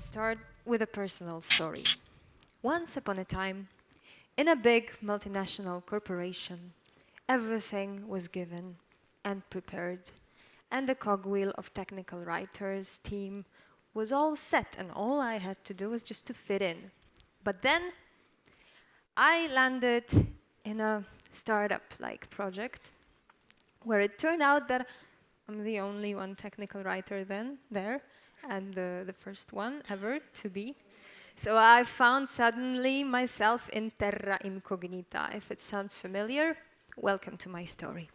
start with a personal story. Once upon a time, in a big multinational corporation, everything was given and prepared, and the cogwheel of technical writers team was all set, and all I had to do was just to fit in. But then I landed in a startup-like project where it turned out that I'm the only one technical writer there, and the first one ever to be. So I found suddenly myself in terra incognita. If it sounds familiar, welcome to my story.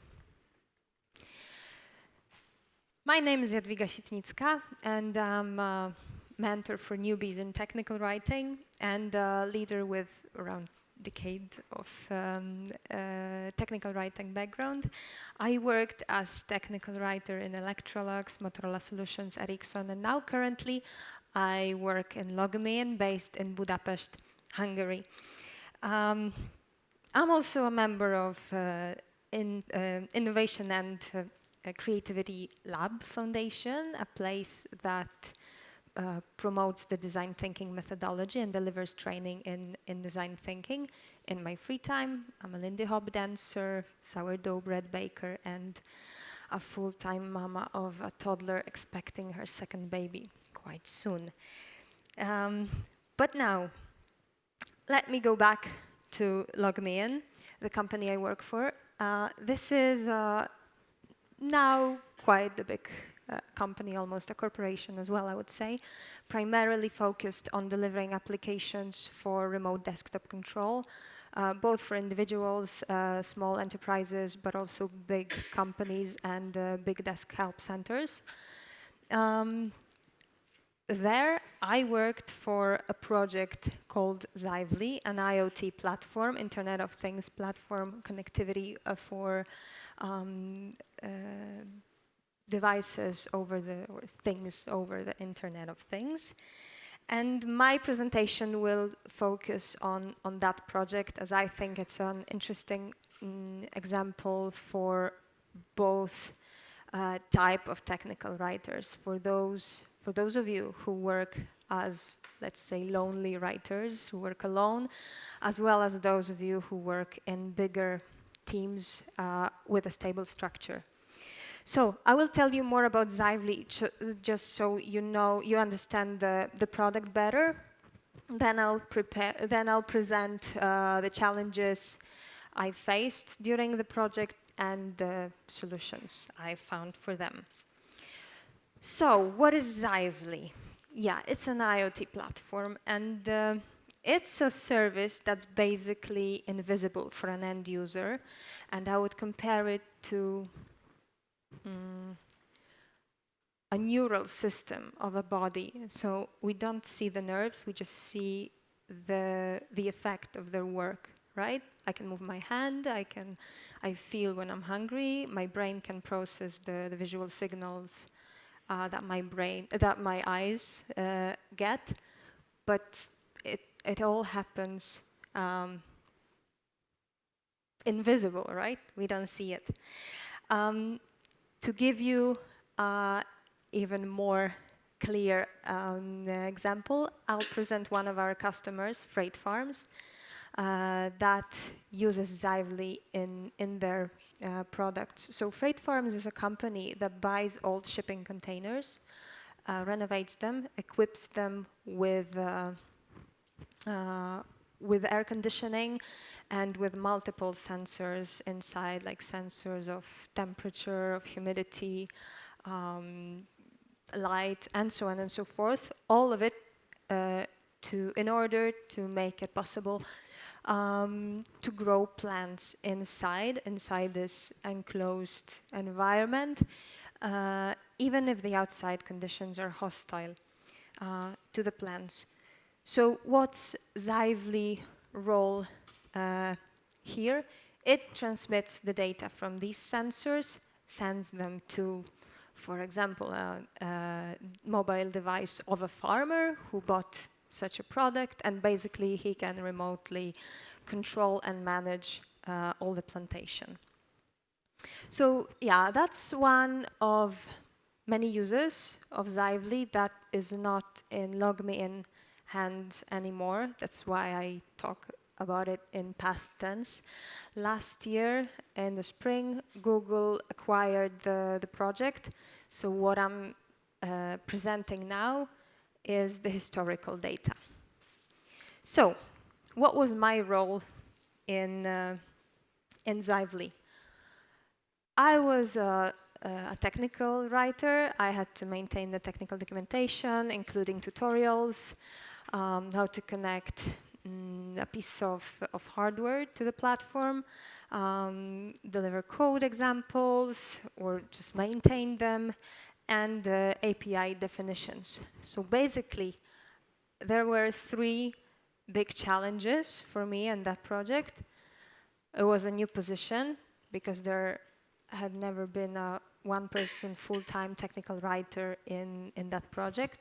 My name is Jadwiga Sitnicka, and I'm a mentor for newbies in technical writing and a leader with around decade of technical writing background. I worked as technical writer in Electrolux, Motorola Solutions, Ericsson, and now currently I work in LogMeIn, based in Budapest, Hungary. I'm also a member of Innovation and Creativity Lab Foundation, a place that promotes the design thinking methodology and delivers training in design thinking. In my free time, I'm a Lindy Hop dancer, sourdough bread baker, and a full-time mama of a toddler expecting her second baby quite soon. But now, let me go back to LogMeIn, the company I work for. This is now quite a big company, almost a corporation as well, I would say, primarily focused on delivering applications for remote desktop control, both for individuals, small enterprises, but also big companies and big desk help centers. There, I worked for a project called ively, an IoT platform, Internet of Things platform, connectivity for devices or things over the Internet of Things. And my presentation will focus on that project, as I think it's an interesting example for both type of technical writers. For those of you who work as, let's say, lonely writers, who work alone, as well as those of you who work in bigger teams with a stable structure. So I will tell you more about ively, just so you understand the product better. Then I'll present the challenges I faced during the project and the solutions I found for them. So what is ively? Yeah, it's an IoT platform, and it's a service that's basically invisible for an end user, and I would compare it to a neural system of a body. So we don't see the nerves, we just see the effect of their work, right? I can move my hand, I feel when I'm hungry, my brain can process the visual signals that my eyes get, but it all happens invisible, right? We don't see it. To give you even more clear example, I'll present one of our customers, Freight Farms, that uses ively in their products. So Freight Farms is a company that buys old shipping containers, renovates them, equips them with air conditioning and with multiple sensors inside, like sensors of temperature, of humidity, light, and so on and so forth. All of it in order to make it possible to grow plants inside this enclosed environment, even if the outside conditions are hostile to the plants. So what's ively role here? It transmits the data from these sensors, sends them to, for example, a mobile device of a farmer who bought such a product, and basically he can remotely control and manage all the plantation. So yeah, that's one of many users of ively that is not in LogMeIn hands anymore. That's why I talk about it in past tense. Last year in the spring, Google acquired the project. So what I'm presenting now is the historical data. So what was my role in Zively? I was a technical writer. I had to maintain the technical documentation, including tutorials, how to connect a piece of hardware to the platform, deliver code examples, or just maintain them, and API definitions. So basically, there were 3 big challenges for me and that project. It was a new position because there had never been a one-person full-time technical writer in that project.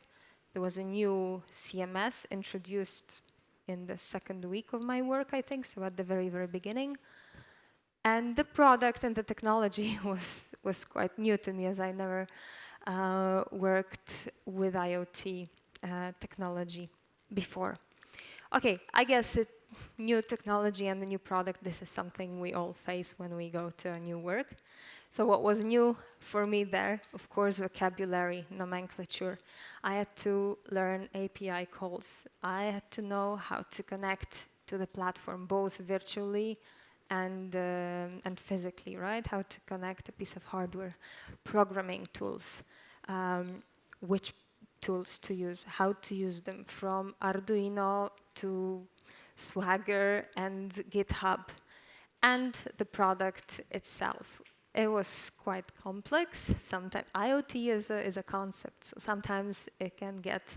There was a new CMS introduced in the 2nd week of my work, I think, so at the very, very beginning. And the product and the technology was quite new to me, as I never worked with IoT technology before. Okay, I guess new technology and the new product, this is something we all face when we go to a new work. So what was new for me there? Of course, vocabulary, nomenclature. I had to learn API calls. I had to know how to connect to the platform, both virtually and physically, right? How to connect a piece of hardware, programming tools, which tools to use, how to use them, from Arduino to Swagger and GitHub, and the product itself. It was quite complex. Sometimes IoT is a concept, so sometimes it can get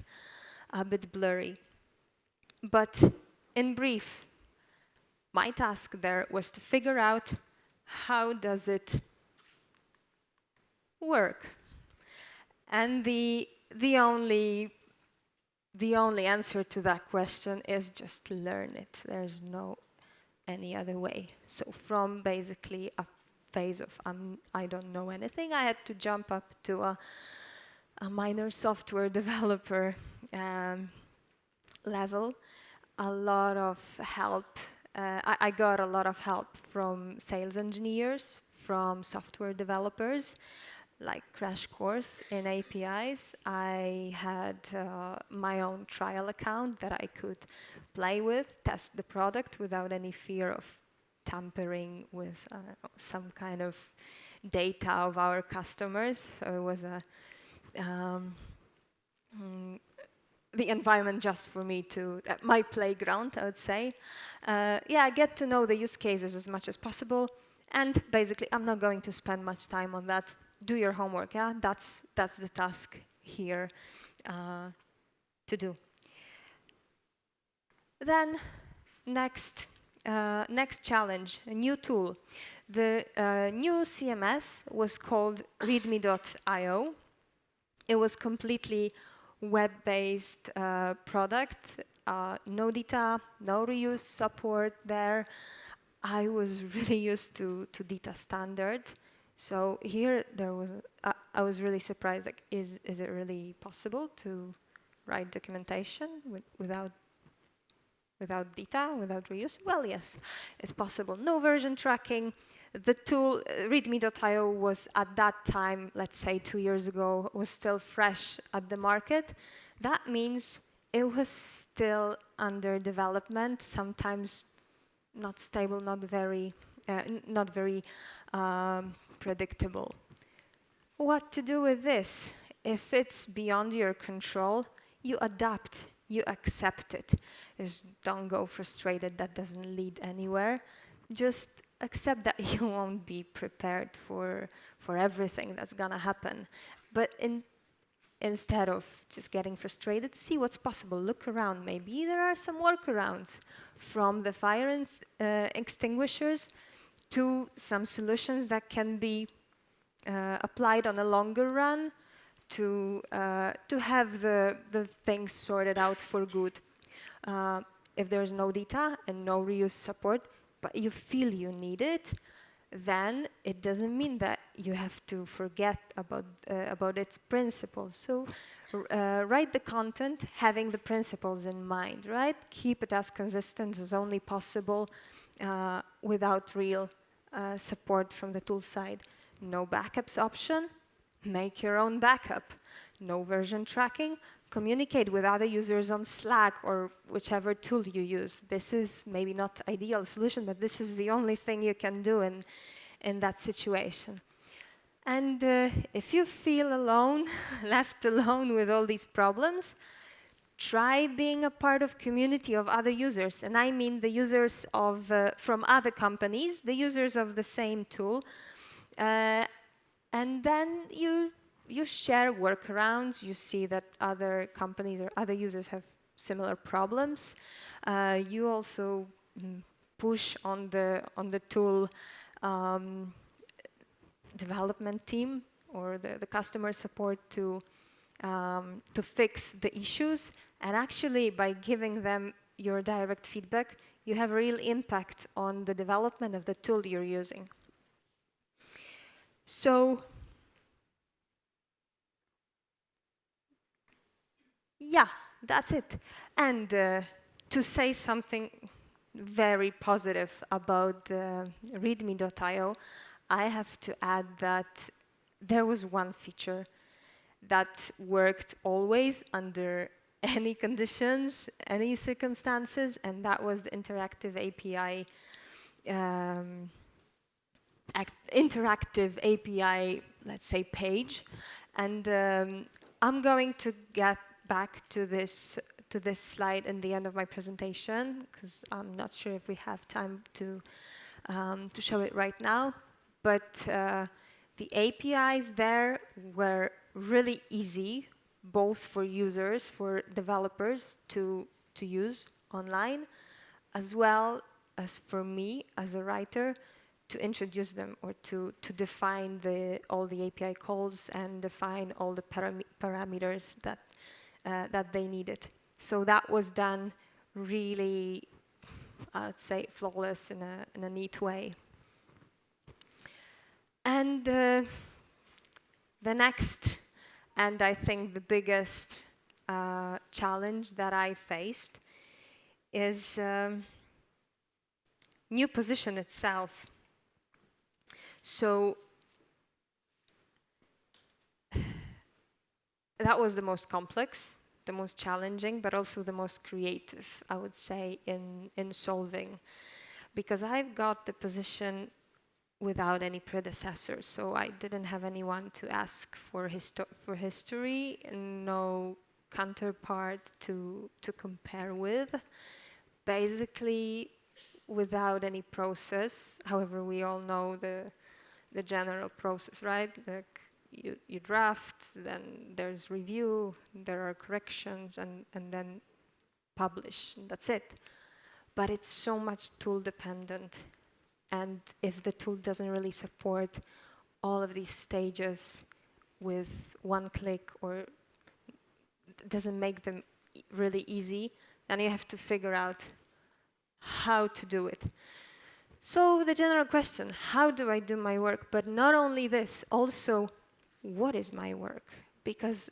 a bit blurry. But in brief, my task there was to figure out how does it work. And the only answer to that question is just learn it. There's no any other way. So from basically a phase of I don't know anything, I had to jump up to a minor software developer level. A lot of help. I got a lot of help from sales engineers, from software developers, like crash course in APIs. I had my own trial account that I could play with, test the product without any fear of tampering with some kind of data of our customers. So it was the environment just for me to, my playground, I would say. Yeah, get to know the use cases as much as possible. And basically, I'm not going to spend much time on that. Do your homework, yeah? That's the task here to do. Then, next challenge, a new tool. The new CMS was called readme.io. It was completely web-based product, no data, no reuse support there. I was really used to data standard. So here I was really surprised, like, is it really possible to write documentation without data, without reuse? Well, yes, it's possible. No version tracking. The tool, readme.io, was at that time, let's say 2 years ago, was still fresh at the market. That means it was still under development, sometimes not stable, not very predictable. What to do with this? If it's beyond your control, you adapt, you accept it. Just don't go frustrated, that doesn't lead anywhere. Just accept that you won't be prepared for everything that's gonna happen. But instead of just getting frustrated, see what's possible, look around. Maybe there are some workarounds, from the fire extinguishers to some solutions that can be applied on a longer run to have the things sorted out for good. If there's no data and no reuse support, but you feel you need it, then it doesn't mean that you have to forget about its principles. So write the content having the principles in mind, right? Keep it as consistent as only possible without real support from the tool side. No backups option, make your own backup. No version tracking, communicate with other users on Slack or whichever tool you use. This is maybe not ideal solution, but this is the only thing you can do in that situation. And if you feel alone, left alone with all these problems, try being a part of community of other users. And I mean the users of from other companies, the users of the same tool. And then you share workarounds. You see that other companies or other users have similar problems. You also push on the tool development team or the customer support to fix the issues. And actually, by giving them your direct feedback, you have a real impact on the development of the tool you're using. So, yeah, that's it. And to say something very positive about readme.io, I have to add that there was one feature that worked always under any conditions, any circumstances, and that was the interactive API, let's say, page. And I'm going to get back to this slide in the end of my presentation, because I'm not sure if we have time to show it right now. But the APIs there were really easy, both for users, for developers to use online, as well as for me as a writer to introduce them or to define all the API calls and define all the parameters that they needed. So that was done really, I'd say, flawless in a neat way. And the next, and I think the biggest challenge that I faced is new position itself. So that was the most complex, the most challenging, but also the most creative, I would say, in solving. Because I've got the position without any predecessor, so I didn't have anyone to ask for history, and no counterpart to compare with. Basically, without any process. However, we all know the general process, right? Like you draft, then there's review, there are corrections, and then publish, and that's it. But it's so much tool dependent. And if the tool doesn't really support all of these stages with one click or doesn't make them really easy, then you have to figure out how to do it. So the general question, how do I do my work? But not only this, also, what is my work? Because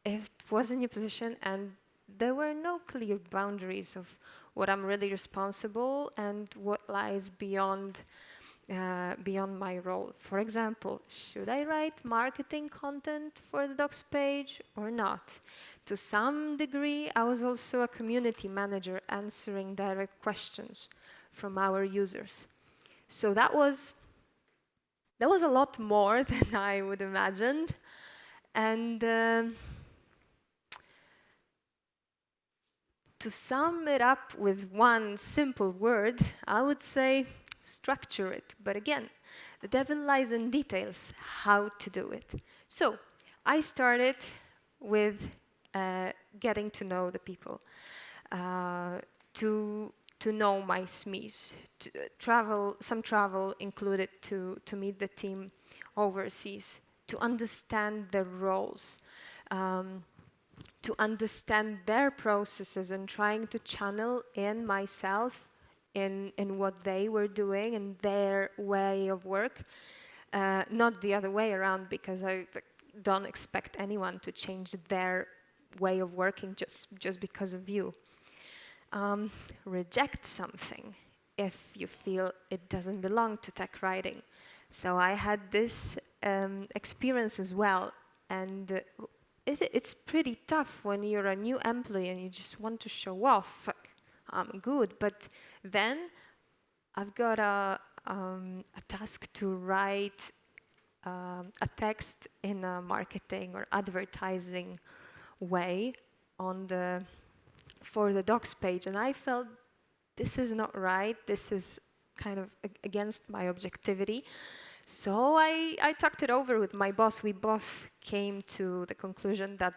if it was a new position and there were no clear boundaries of what I'm really responsible and what lies beyond my role. For example, should I write marketing content for the docs page or not? To some degree, I was also a community manager answering direct questions from our users. So that was a lot more than I would imagined. And to sum it up with one simple word, I would say structure it. But again, the devil lies in details, how to do it. So I started with getting to know the people, to know my SMEs, some travel included to meet the team overseas, to understand their roles, to understand their processes and trying to channel in myself in what they were doing and their way of work, not the other way around, because I don't expect anyone to change their way of working just because of you. Reject something if you feel it doesn't belong to tech writing. So I had this experience as well, and it's pretty tough when you're a new employee and you just want to show off. I'm good, but then I've got a task to write a text in a marketing or advertising way for the docs page, and I felt this is not right. This is kind of against my objectivity. So I talked it over with my boss. We both came to the conclusion that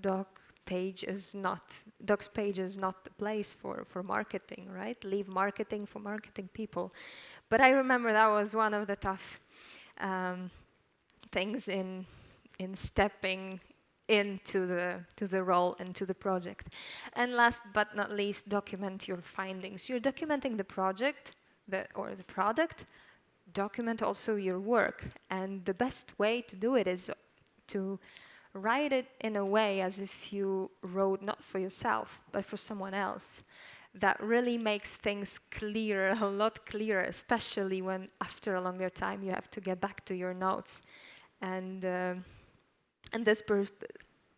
docs page is not the place for marketing, right? Leave marketing for marketing people. But I remember that was one of the tough things in stepping into the role and to the project. And last but not least, document your findings. You're documenting the project or the product. Document also your work, and the best way to do it is to write it in a way as if you wrote not for yourself but for someone else. That really makes things clearer, a lot clearer, especially when after a longer time you have to get back to your notes, and this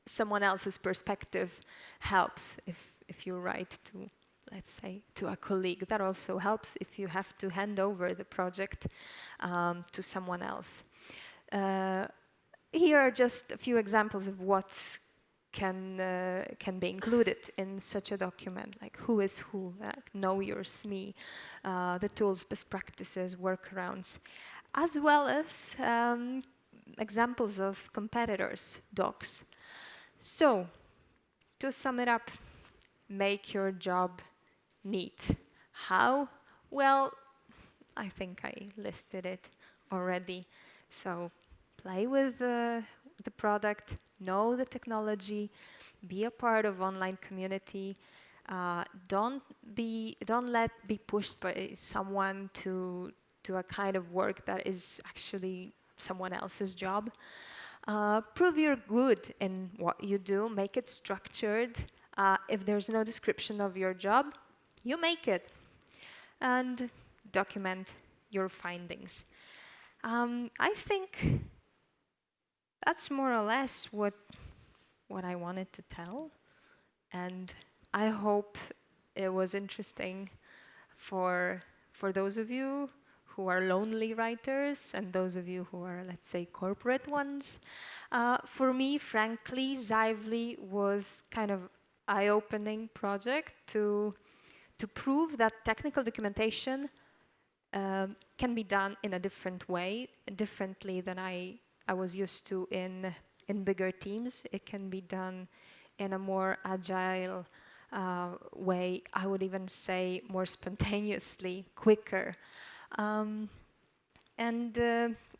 someone else's perspective helps if you write to, let's say, to a colleague. That also helps if you have to hand over the project to someone else. Here are just a few examples of what can be included in such a document, like who is who, like know your SME, the tools, best practices, workarounds, as well as examples of competitors' docs. So, to sum it up, make your job neat. How? Well, I think I listed it already. So play with the product, know the technology, be a part of online community. Don't let be pushed by someone to a kind of work that is actually someone else's job. Prove you're good in what you do. Make it structured. If there's no description of your job, you make it, and document your findings. I think that's more or less what I wanted to tell, and I hope it was interesting for those of you who are lonely writers and those of you who are, let's say, corporate ones. For me, frankly, ively was kind of eye-opening project to prove that technical documentation can be done in a different way, differently than I was used to in bigger teams. It can be done in a more agile way. I would even say more spontaneously, quicker, and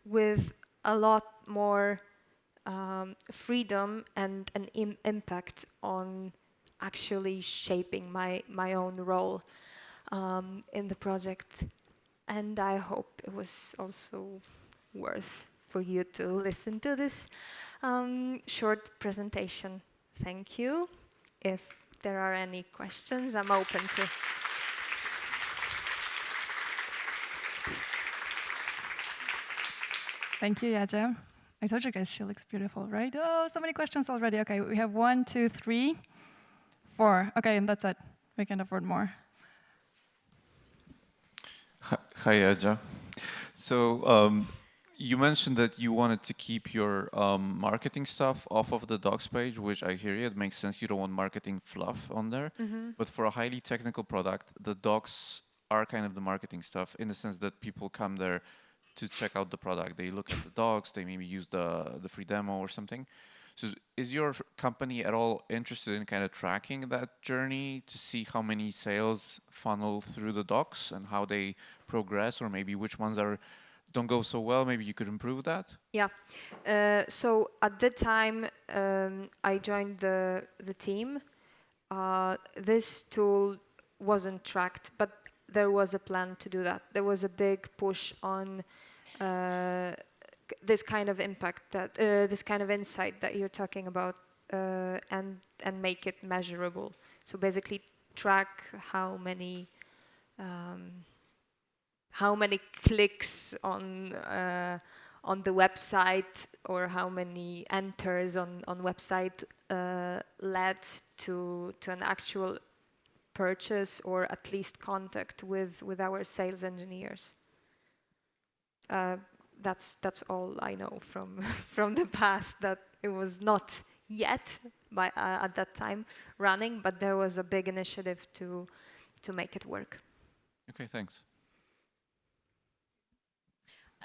with a lot more freedom and an impact on actually shaping my own role in the project. And I hope it was also worth for you to listen to this short presentation. Thank you. If there are any questions, I'm open to. Thank you, Jadwiga. I told you guys she looks beautiful, right? Oh, so many questions already. Okay, we have 1, 2, 3, 4. Okay, and that's it. We can afford more. Hi, Jadwiga. So you mentioned that you wanted to keep your marketing stuff off of the docs page, which I hear you. It makes sense. You don't want marketing fluff on there. Mm-hmm. But for a highly technical product, the docs are kind of the marketing stuff in the sense that people come there to check out the product. They look at the docs. They maybe use the free demo or something. So is your company at all interested in kind of tracking that journey to see how many sales funnel through the docs and how they progress, or maybe which ones don't go so well? Maybe you could improve that? Yeah. So at the time I joined the team, this tool wasn't tracked, but there was a plan to do that. There was a big push on this kind of impact, that this kind of insight that you're talking about, and make it measurable. So basically, track how many clicks on the website, or how many enters on website led to an actual purchase, or at least contact with our sales engineers. That's all I know from from the past. That it was not yet at that time running, but there was a big initiative to make it work. Okay, thanks.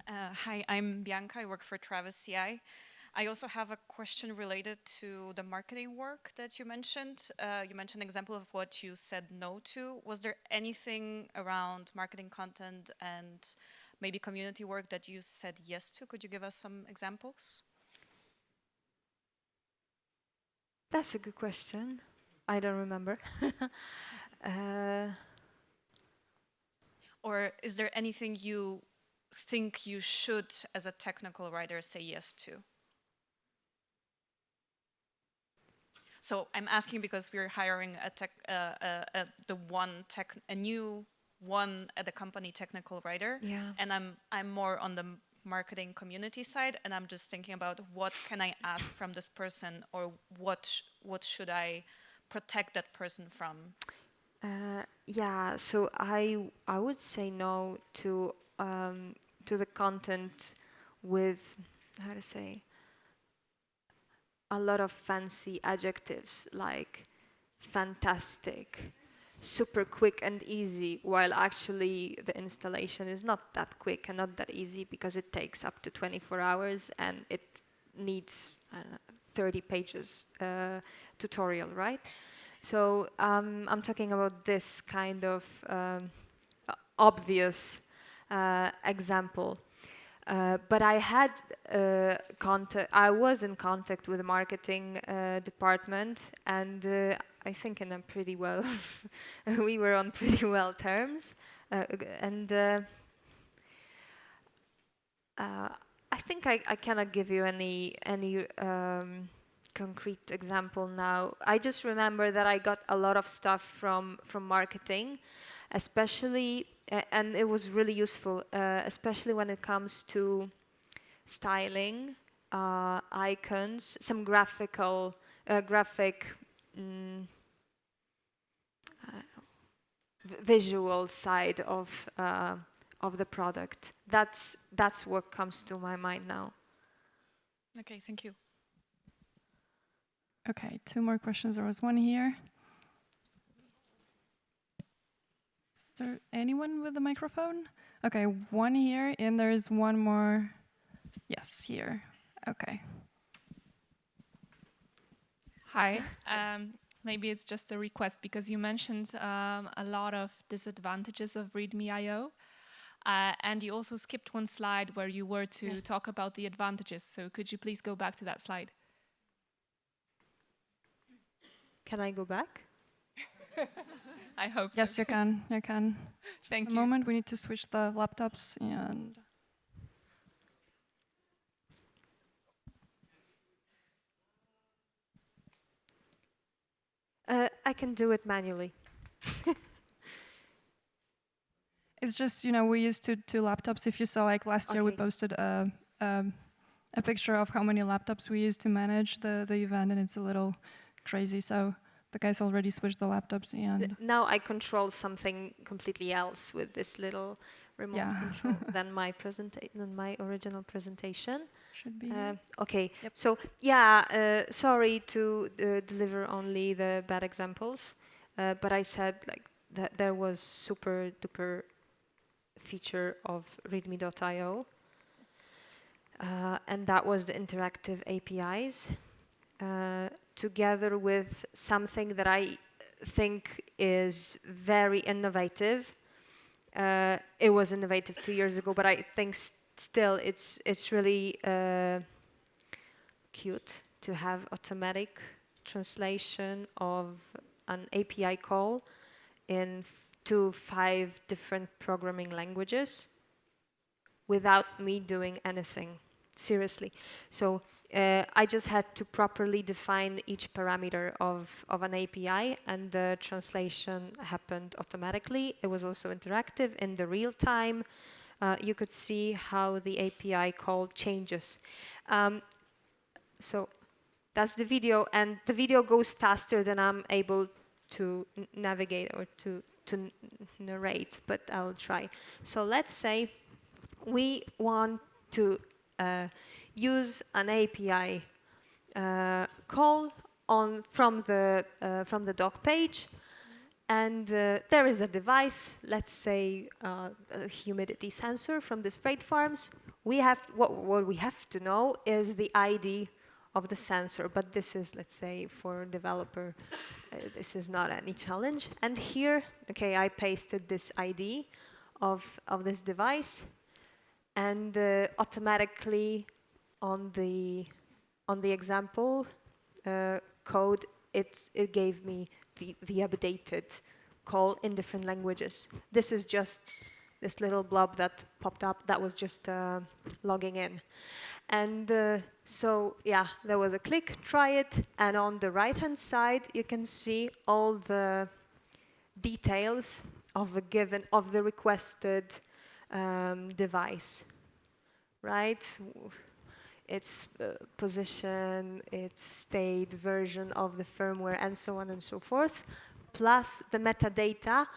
Hi, I'm Bianca. I work for Travis CI. I also have a question related to the marketing work that you mentioned. You mentioned an example of what you said no to. Was there anything around marketing content and maybe community work that you said yes to? Could you give us some examples? That's a good question. I don't remember. Or is there anything you think you should, as a technical writer, say yes to? So I'm asking because we're hiring a new one at the company technical writer, Yeah. and I'm more on the marketing community side, and I'm just thinking about what can I ask from this person, or what should I protect that person from? Yeah, so I would say no to the content with, how to say, a lot of fancy adjectives like fantastic, super quick and easy, while actually the installation is not that quick and not that easy, because it takes up to 24 hours and it needs 30 pages tutorial, right? So I'm talking about this kind of obvious example. But I had I was in contact with the marketing department, and I think in a pretty well, we were on pretty well terms, and I think I cannot give you any concrete example now. I just remember that I got a lot of stuff from marketing, especially, and it was really useful, especially when it comes to styling, icons, some graphic visual side of the product. That's what comes to my mind now. Okay, thank you. Okay, 2 more questions. There was one here. Is there anyone with a microphone? Okay, one here, and there's one more. Yes, here. Okay. Hi. Maybe it's just a request, because you mentioned a lot of disadvantages of README.io, and you also skipped one slide where you were to talk about the advantages. So could you please go back to that slide? Can I go back? I hope so. Yes, you can. You can. Thank A you. moment, we need to switch the laptops and. I can do it manually. It's just, we used two laptops. If you saw, like last year, we Okay. posted a picture of how many laptops we used to manage the event, and it's a little crazy. So the guys already switched the laptops, and Now I control something completely else with this little remote control than my original presentation. should be. Okay, Yep. so sorry to deliver only the bad examples, but I said like that there was super duper feature of readme.io, and that was the interactive APIs, together with something that I think is very innovative. It was innovative 2 years ago, but I think still it's really cute to have automatic translation of an API call in to 5 different programming languages without me doing anything, seriously. So I just had to properly define each parameter of an API, and the translation happened automatically. It was also interactive in the real time. You could see how the API call changes. So that's the video, and the video goes faster than I'm able to navigate or to narrate, but I'll try. So let's say we want to use an API call from the doc page, and there is a device, let's say a humidity sensor from the freight farms. We have what we have to know is the ID of the sensor, but this is, let's say, for a developer, this is not any challenge. And here, okay, I pasted this ID of this device, and automatically on the example code, it gave me the updated call in different languages. This is just this little blob that popped up. That was just logging in. And so, yeah, there was a click, try it, and on the right-hand side, you can see all the details of the requested device, right? Its position, its state, version of the firmware, and so on and so forth, plus the metadata,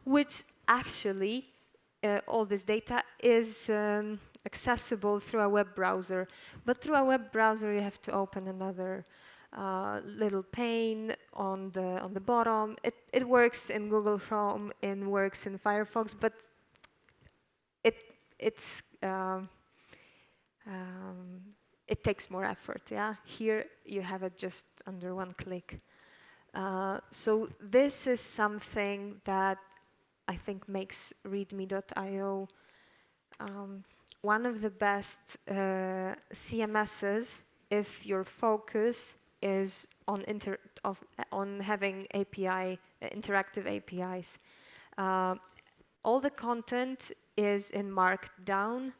which actually, all this data is accessible through a web browser. But through a web browser, you have to open another little pane on the bottom. It works in Google Chrome, it works in Firefox, but it takes more effort. Yeah, here you have it just under one click. So this is something that I think makes README.io one of the best CMSs if your focus is on having interactive APIs. All the content is in Markdown,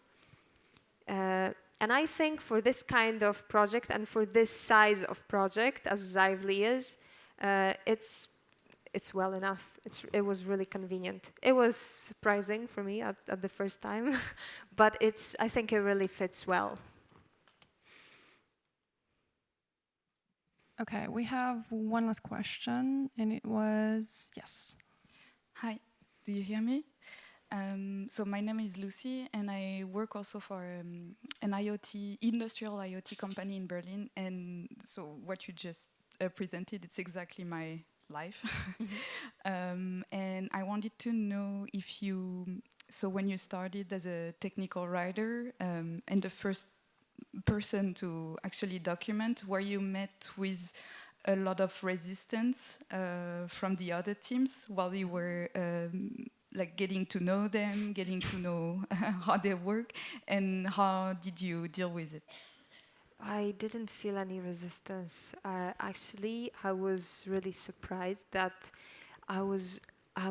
and I think for this kind of project and for this size of project, as ively is, it's well enough. It was really convenient. It was surprising for me at the first time, but I think it really fits well. Okay, we have one last question, and it was, yes. Hi, do you hear me? So my name is Lucy, and I work also for an industrial IoT company in Berlin. And so what you just presented, it's exactly my life. And I wanted to know if so when you started as a technical writer, and the first person to actually document, were you met with a lot of resistance from the other teams while you were like getting to know them, getting to know how they work, and how did you deal with it? I didn't feel any resistance. Actually, I was really surprised that I was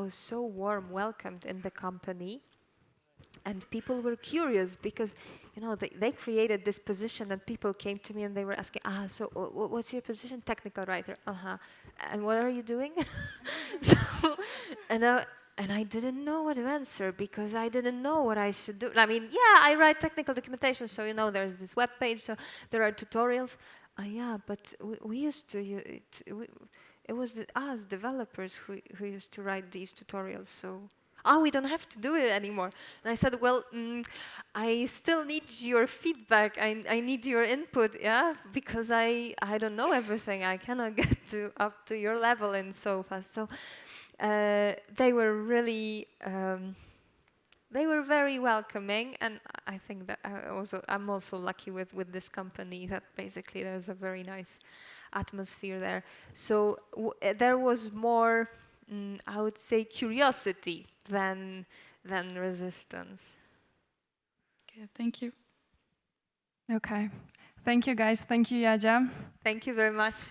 so warm welcomed in the company, and people were curious because, you know, they created this position, and people came to me and they were asking, so what's your position? Technical writer. And what are you doing? And I didn't know what to answer because I didn't know what I should do. I mean, yeah, I write technical documentation, so, you know, there's this web page, so there are tutorials. Yeah, but we used to, it was us developers who used to write these tutorials, so, we don't have to do it anymore. And I said, well, I still need your feedback. I need your input, yeah, because I don't know everything. I cannot get up to your level and so fast. So they were really, they were very welcoming, and I think that I'm also lucky with this company that basically there's a very nice atmosphere there. So there was more, I would say, curiosity than resistance. Okay, thank you. Okay, thank you guys. Thank you, Jadzia. Thank you very much.